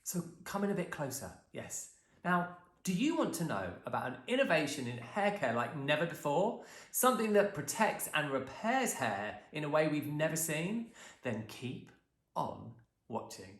So come in a bit closer, yes. Now, do you want to know about an innovation in hair care like never before? Something that protects and repairs hair in a way we've never seen? Then keep on watching.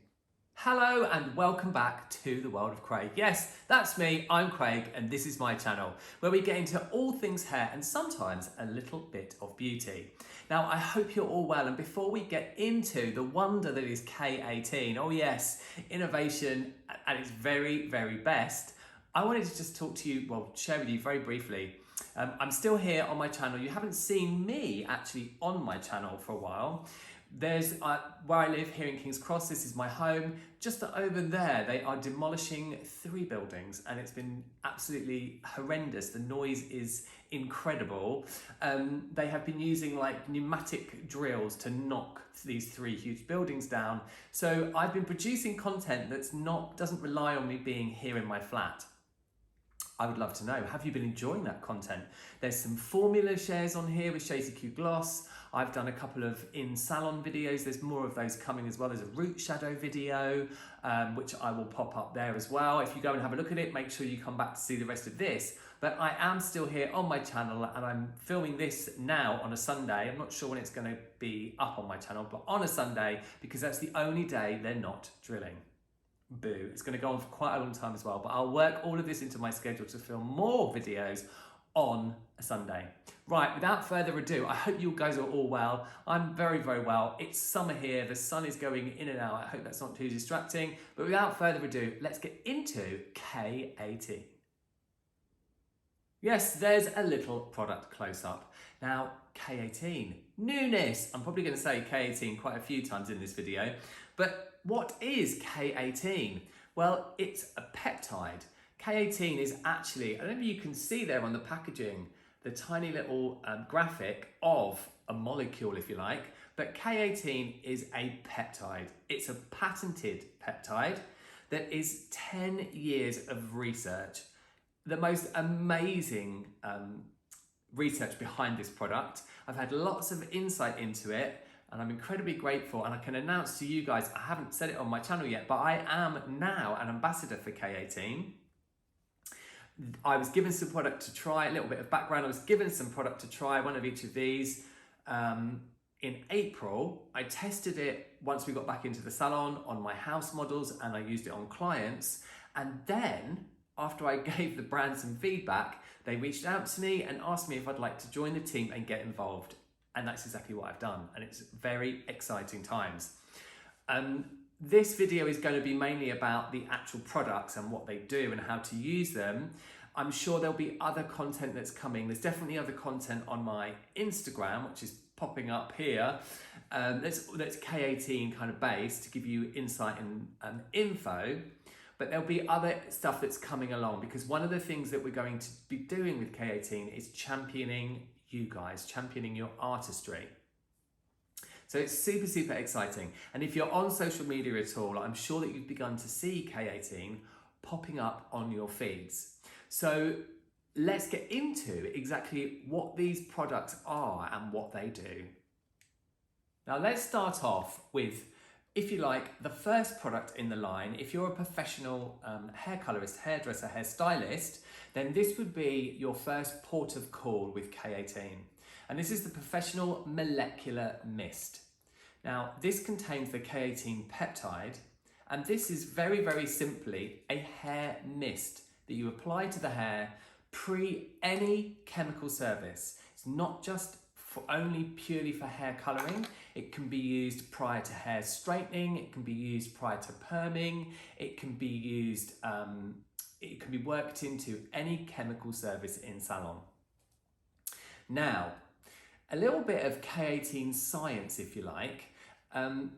Hello and welcome back to the world of Craig. Yes, that's me, I'm Craig, and this is my channel where we get into all things hair and sometimes a little bit of beauty. Now, I hope you're all well, and before we get into the wonder that is K18, oh yes, innovation at its very, very best, I wanted to just talk to you, well, share with you very briefly. I'm still here on my channel. You haven't seen me actually on my channel for a while. There's where I live here in King's Cross. This is my home. Just over there, they are demolishing 3 buildings, and it's been absolutely horrendous. The noise is incredible. They have been using like pneumatic drills to knock these 3 huge buildings down. So I've been producing content that's doesn't rely on me being here in my flat. I would love to know, have you been enjoying that content? There's some formula shares on here with Shady Q Gloss. I've done a couple of in-salon videos. There's more of those coming as well. There's a root shadow video, which I will pop up there as well. If you go and have a look at it, make sure you come back to see the rest of this. But I am still here on my channel, and I'm filming this now on a Sunday. I'm not sure when it's going to be up on my channel, but on a Sunday, because that's the only day they're not drilling. Boo. It's going to go on for quite a long time as well, but I'll work all of this into my schedule to film more videos on a Sunday. Right, without further ado, I hope you guys are all well. I'm very, very well. It's summer here. The sun is going in and out. I hope that's not too distracting. But without further ado, let's get into K18. Yes, there's a little product close-up. Now, K18, newness. I'm probably going to say K18 quite a few times in this video, but what is K18? Well, it's a peptide. K18 is actually, I don't know if you can see there on the packaging, the tiny little graphic of a molecule, if you like, but K18 is a peptide. It's a patented peptide that is 10 years of research. The most amazing research behind this product. I've had lots of insight into it, and I'm incredibly grateful, and I can announce to you guys, I haven't said it on my channel yet, but I am now an ambassador for K18. I was given some product to try, a little bit of background, I was given some product to try, one of each of these. In April, I tested it once we got back into the salon on my house models, and I used it on clients. And then, after I gave the brand some feedback, they reached out to me and asked me if I'd like to join the team and get involved. And that's exactly what I've done, and it's very exciting times. This video is going to be mainly about the actual products and what they do and how to use them. I'm sure there'll be other content that's coming. There's definitely other content on my Instagram, which is popping up here. That's K18 kind of based to give you insight and info. But there'll be other stuff that's coming along, because one of the things that we're going to be doing with K18 is championing you guys, championing your artistry. So it's super, super exciting. And if you're on social media at all, I'm sure that you've begun to see K18 popping up on your feeds. So let's get into exactly what these products are and what they do. Now let's start off with, if you like, the first product in the line. If you're a professional hair colorist, hairdresser, hairstylist, then this would be your first port of call with K18. And this is the Professional Molecular Mist. Now, this contains the K18 peptide, and this is very, very simply a hair mist that you apply to the hair pre any chemical service. It's not just only purely for hair colouring. It can be used prior to hair straightening, it can be used prior to perming, it can be used, it can be worked into any chemical service in salon. Now, a little bit of K18 science, if you like, and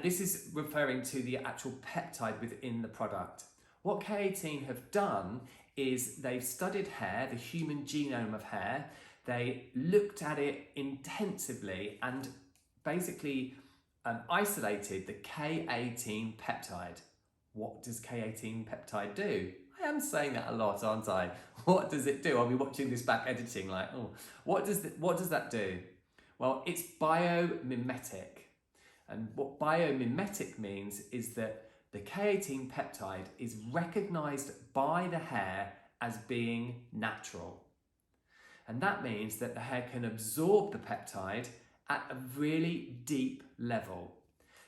this is referring to the actual peptide within the product. What K18 have done is they've studied hair, the human genome of hair. They looked at it intensively and basically isolated the K18 peptide. What does K18 peptide do? I am saying that a lot, aren't I? What does it do? I'll be watching this back editing like, oh, what does that do? Well, it's biomimetic. And what biomimetic means is that the K18 peptide is recognised by the hair as being natural. And that means that the hair can absorb the peptide at a really deep level.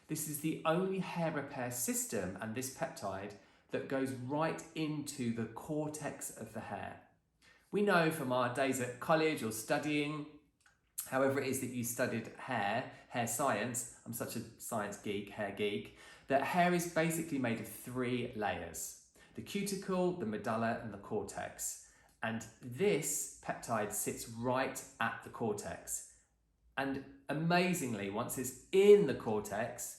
This is the only hair repair system and this peptide that goes right into the cortex of the hair. We know from our days at college or studying, however it is that you studied hair science, I'm such a science geek, hair geek, that hair is basically made of 3 layers: the cuticle, the medulla, and the cortex. And this peptide sits right at the cortex. And amazingly, once it's in the cortex,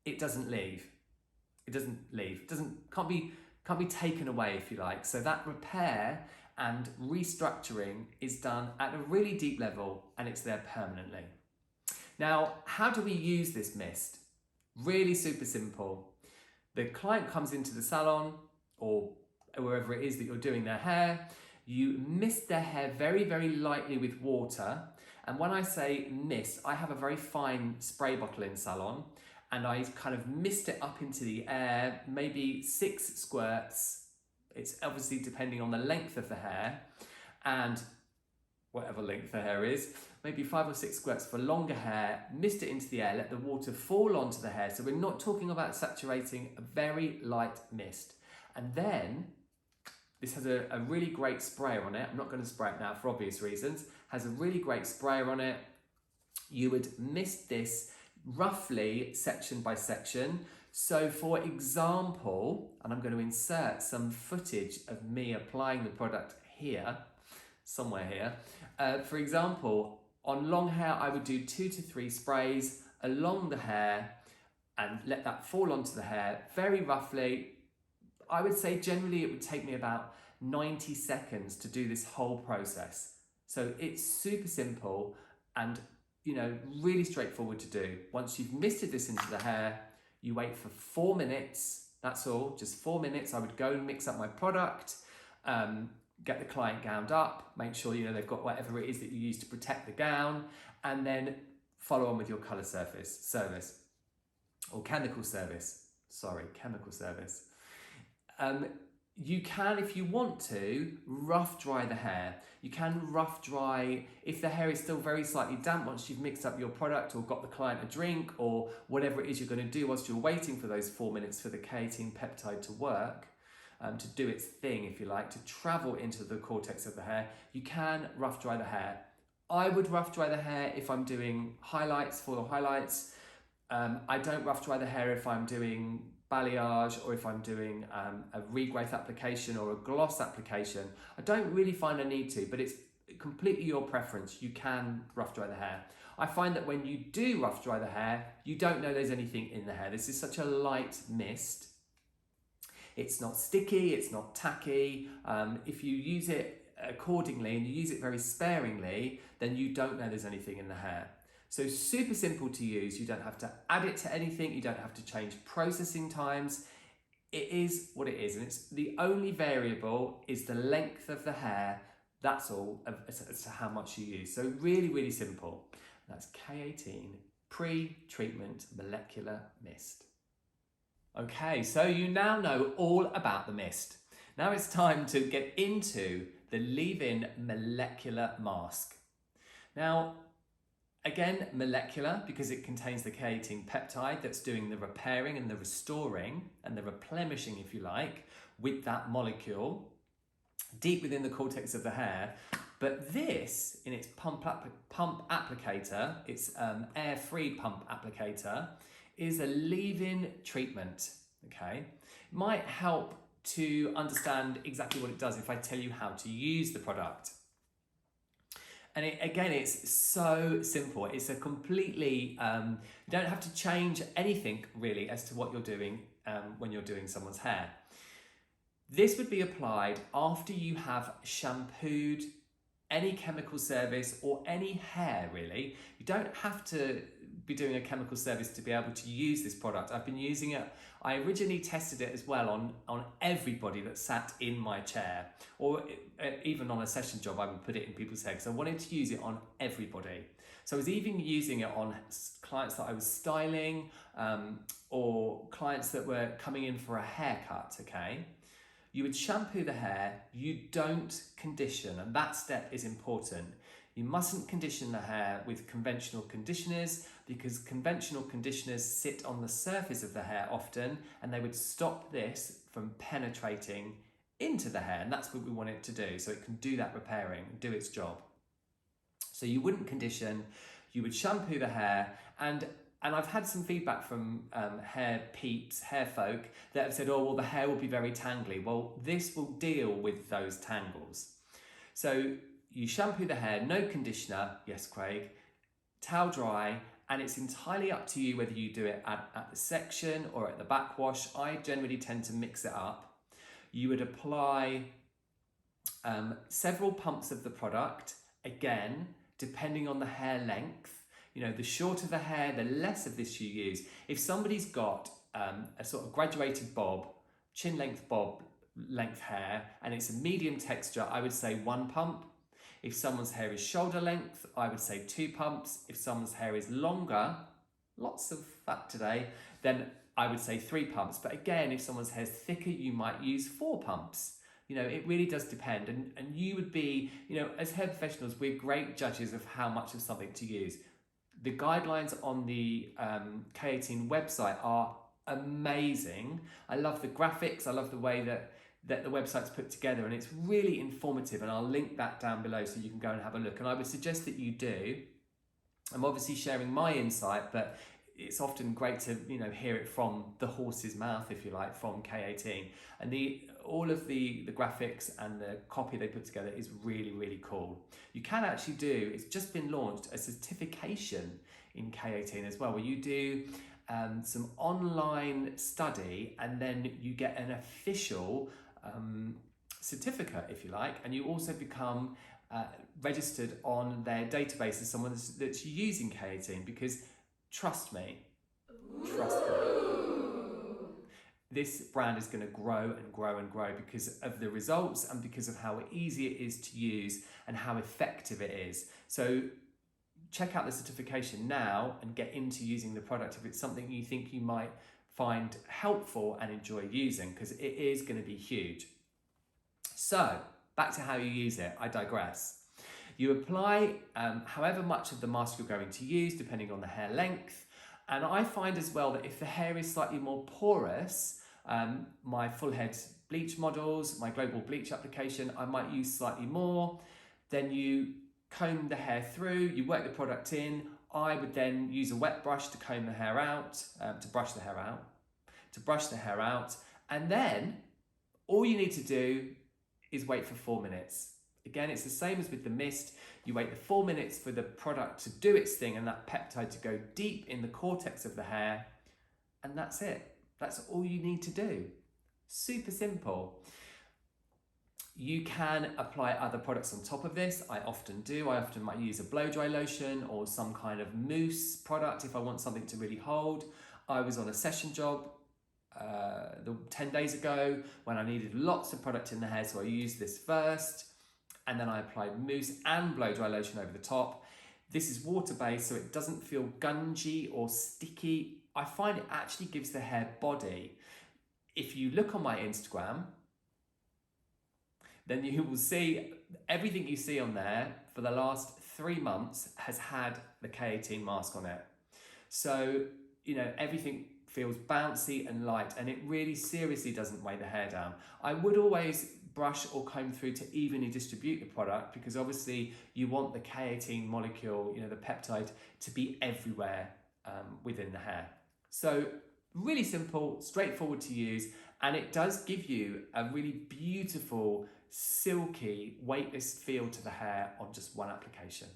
it doesn't leave. It doesn't leave. Can't be taken away, if you like. So that repair and restructuring is done at a really deep level, and it's there permanently. Now, how do we use this mist? Really super simple. The client comes into the salon or wherever it is that you're doing their hair. You mist their hair very, very lightly with water. And when I say mist, I have a very fine spray bottle in salon, and I kind of mist it up into the air, maybe 6 squirts. It's obviously depending on the length of the hair and whatever length the hair is, maybe 5 or 6 squirts for longer hair, mist it into the air, let the water fall onto the hair. So we're not talking about saturating, a very light mist. And then this has a really great sprayer on it. I'm not going to spray it now for obvious reasons. Has a really great sprayer on it. You would mist this roughly section by section. So for example, and I'm going to insert some footage of me applying the product here, somewhere here. For example, on long hair, I would do 2 to 3 sprays along the hair and let that fall onto the hair very roughly. I would say generally it would take me about 90 seconds to do this whole process. So it's super simple and, you know, really straightforward to do. Once you've misted this into the hair, you wait for 4 minutes. That's all, just 4 minutes. I would go and mix up my product, get the client gowned up, make sure, you know, they've got whatever it is that you use to protect the gown, and then follow on with your colour service or chemical service. Chemical service. You can, if you want to, rough dry the hair. You can rough dry if the hair is still very slightly damp once you've mixed up your product or got the client a drink or whatever it is you're going to do whilst you're waiting for those 4 minutes for the K18 peptide to work, to do its thing, if you like, to travel into the cortex of the hair. You can rough dry the hair. I would rough dry the hair if I'm doing highlights, foil highlights. I don't rough dry the hair if I'm doing balayage or if I'm doing a regrowth application or a gloss application. I don't really find a need to, but it's completely your preference. You can rough dry the hair. I find that when you do rough dry the hair, you don't know there's anything in the hair. This is such a light mist. It's not sticky, it's not tacky. If you use it accordingly and you use it very sparingly, then you don't know there's anything in the hair. So super simple to use. You don't have to add it to anything. You don't have to change processing times. It is what it is. And it's the only variable is the length of the hair. That's all as to how much you use. So really, really simple. That's K18 pre-treatment molecular mist. Okay, so you now know all about the mist. Now it's time to get into the leave-in molecular mask. Now, again, molecular because it contains the K18 peptide that's doing the repairing and the restoring and the replenishing, if you like, with that molecule deep within the cortex of the hair. But this, in its pump applicator, its air-free pump applicator, is a leave-in treatment, okay? It might help to understand exactly what it does if I tell you how to use the product. And again, it's so simple. It's a completely, you don't have to change anything really as to what you're doing when you're doing someone's hair. This would be applied after you have shampooed any chemical service or any hair really. You don't have to be doing a chemical service to be able to use this product. I've been using it. I originally tested it as well on everybody that sat in my chair, or even on a session job I would put it in people's hair because I wanted to use it on everybody. So I was even using it on clients that I was styling, or clients that were coming in for a haircut, okay? You would shampoo the hair, you don't condition, and that step is important. You mustn't condition the hair with conventional conditioners because conventional conditioners sit on the surface of the hair often, and they would stop this from penetrating into the hair, and that's what we want it to do, so it can do that repairing, do its job. So you wouldn't condition, you would shampoo the hair, and I've had some feedback from hair peeps, hair folk, that have said, oh, well, the hair will be very tangly. Well, this will deal with those tangles. So you shampoo the hair, no conditioner, yes, Craig, towel dry, and it's entirely up to you whether you do it at the section or at the backwash. I generally tend to mix it up. You would apply several pumps of the product, again, depending on the hair length. You know, the shorter the hair, the less of this you use. If somebody's got a sort of graduated bob, chin length bob length hair, and it's a medium texture, I would say 1 pump. If someone's hair is shoulder length, I would say 2 pumps. If someone's hair is longer, lots of that today, then I would say 3 pumps. But again, if someone's hair's thicker, you might use 4 pumps. You know, it really does depend. And you would be, you know, as hair professionals, we're great judges of how much of something to use. The guidelines on the K18 website are amazing. I love the graphics. I love the way that the website's put together, and it's really informative, and I'll link that down below so you can go and have a look. And I would suggest that you do. I'm obviously sharing my insight, but it's often great to, you know, hear it from the horse's mouth, if you like, from K18. And all of the graphics and the copy they put together is really, really cool. You can actually do, it's just been launched, a certification in K18 as well, where you do some online study, and then you get an official certificate, if you like, and you also become registered on their database as someone that's using K18, because trust me, this brand is going to grow and grow and grow because of the results and because of how easy it is to use and how effective it is. So check out the certification now and get into using the product if it's something you think you might find helpful and enjoy using, because it is going to be huge. So back to how you use it, I digress. You apply however much of the mask you're going to use, depending on the hair length. And I find as well that if the hair is slightly more porous, my full head bleach models, my global bleach application, I might use slightly more. Then you comb the hair through, you work the product in. I would then use a wet brush to comb the hair out, to brush the hair out. And then all you need to do is wait for 4 minutes. Again, it's the same as with the mist. You wait the 4 minutes for the product to do its thing and that peptide to go deep in the cortex of the hair, and that's it. That's all you need to do. Super simple. You can apply other products on top of this. I often do. I often might use a blow dry lotion or some kind of mousse product if I want something to really hold. I was on a session job 10 days ago when I needed lots of product in the hair, so I used this first, and then I applied mousse and blow dry lotion over the top. This is water-based, so it doesn't feel gungy or sticky. I find it actually gives the hair body. If you look on my Instagram, then you will see everything you see on there for the last 3 months has had the K18 mask on it. So, you know, everything feels bouncy and light, and it really seriously doesn't weigh the hair down. I would always brush or comb through to evenly distribute the product, because obviously you want the K18 molecule, you know, the peptide, to be everywhere within the hair. So really simple, straightforward to use, and it does give you a really beautiful, silky, weightless feel to the hair on just one application.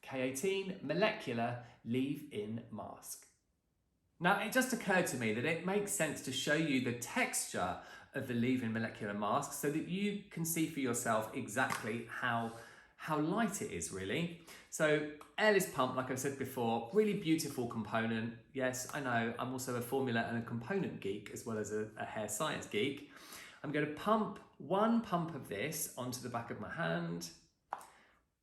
K18 Molecular Leave-In Mask. Now, it just occurred to me that it makes sense to show you the texture of the leave-in molecular mask so that you can see for yourself exactly how light it is, really. So, airless pump, like I said before, really beautiful component. Yes, I know, I'm also a formula and a component geek as well as a hair science geek. I'm going to pump 1 pump of this onto the back of my hand.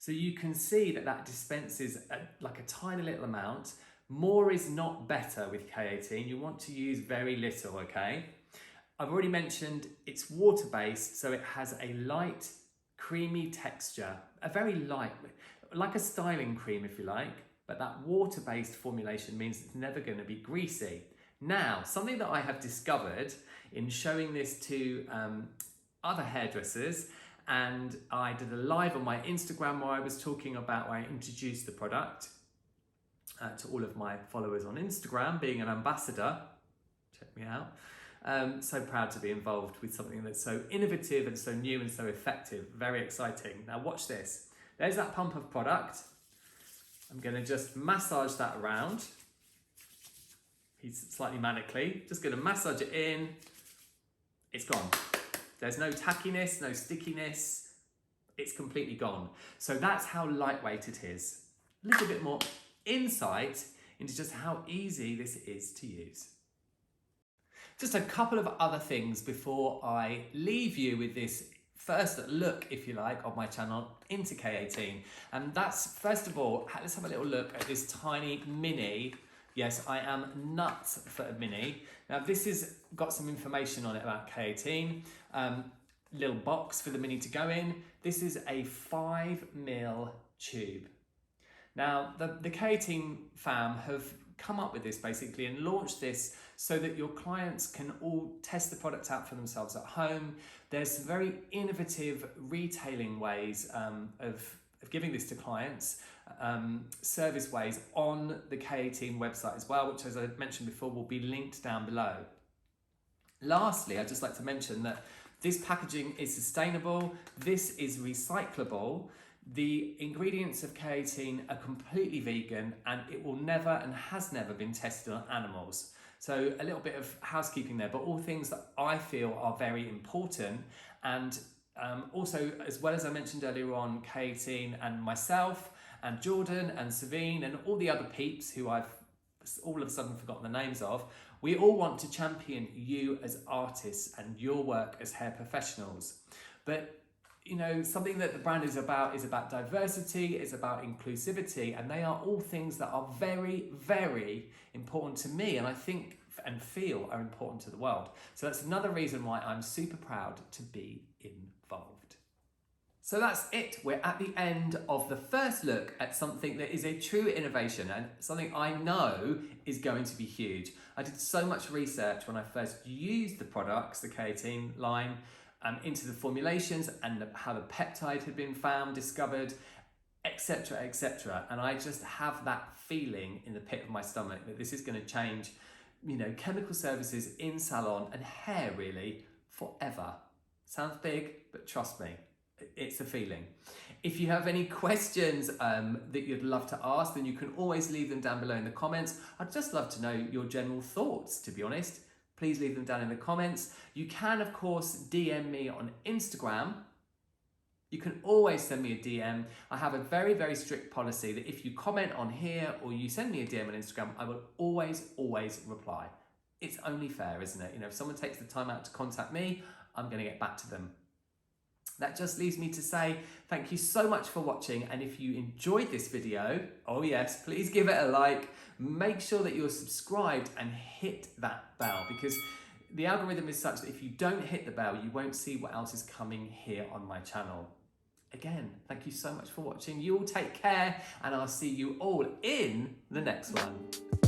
So you can see that that dispenses like a tiny little amount. More is not better with K18. You want to use very little, okay? I've already mentioned it's water-based, so it has a light, creamy texture, a very light, like a styling cream if you like, but that water-based formulation means it's never going to be greasy. Now, something that I have discovered in showing this to other hairdressers, and I did a live on my Instagram where I was talking about where I introduced the product to all of my followers on Instagram, being an ambassador. Check me out. So proud to be involved with something that's so innovative and so new and so effective. Very exciting. Now watch this. There's that pump of product. I'm going to just massage that around. He's slightly manically. Just going to massage it in. It's gone. There's no tackiness, no stickiness. It's completely gone. So that's how lightweight it is. A little bit more insight into just how easy this is to use. Just a couple of other things before I leave you with this first look, if you like, of my channel into K18. And that's, first of all, let's have a little look at this tiny mini. Yes, I am nuts for a mini. Now this has got some information on it about K18. Little box for the mini to go in. This is a 5mm tube. Now the K18 fam have come up with this basically and launched this so that your clients can all test the product out for themselves at home. There's very innovative retailing ways of giving this to clients, service ways on the K18 website as well, which, as I mentioned before, will be linked down below. Lastly, I'd just like to mention that this packaging is sustainable, this is recyclable, the ingredients of K18 are completely vegan, and it will never and has never been tested on animals. So a little bit of housekeeping there, but all things that I feel are very important. And also, as well as I mentioned earlier on, K18 and myself and Jordan and Savine and all the other peeps who I've all of a sudden forgotten the names of, we all want to champion you as artists and your work as hair professionals. But you know, something that the brand is about diversity, it's about inclusivity, and they are all things that are very, very important to me, and I think and feel are important to the world. So that's another reason why I'm super proud to be involved. So that's it. We're at the end of the first look at something that is a true innovation and something I know is going to be huge. I did so much research when I first used the products, the K18 line, into the formulations and how the peptide had been found, discovered, etc., etc. And I just have that feeling in the pit of my stomach that this is going to change, you know, chemical services in salon and hair really forever. Sounds big, but trust me, it's a feeling. If you have any questions that you'd love to ask, then you can always leave them down below in the comments. I'd just love to know your general thoughts, to be honest. Please leave them down in the comments. You can, of course, DM me on Instagram. You can always send me a DM. I have a very, very strict policy that if you comment on here or you send me a DM on Instagram, I will always, always reply. It's only fair, isn't it? You know, if someone takes the time out to contact me, I'm going to get back to them. That just leaves me to say thank you so much for watching, and if you enjoyed this video, oh yes, please give it a like, make sure that you're subscribed and hit that bell, because the algorithm is such that if you don't hit the bell, you won't see what else is coming here on my channel. Again, thank you so much for watching. You all take care, and I'll see you all in the next one.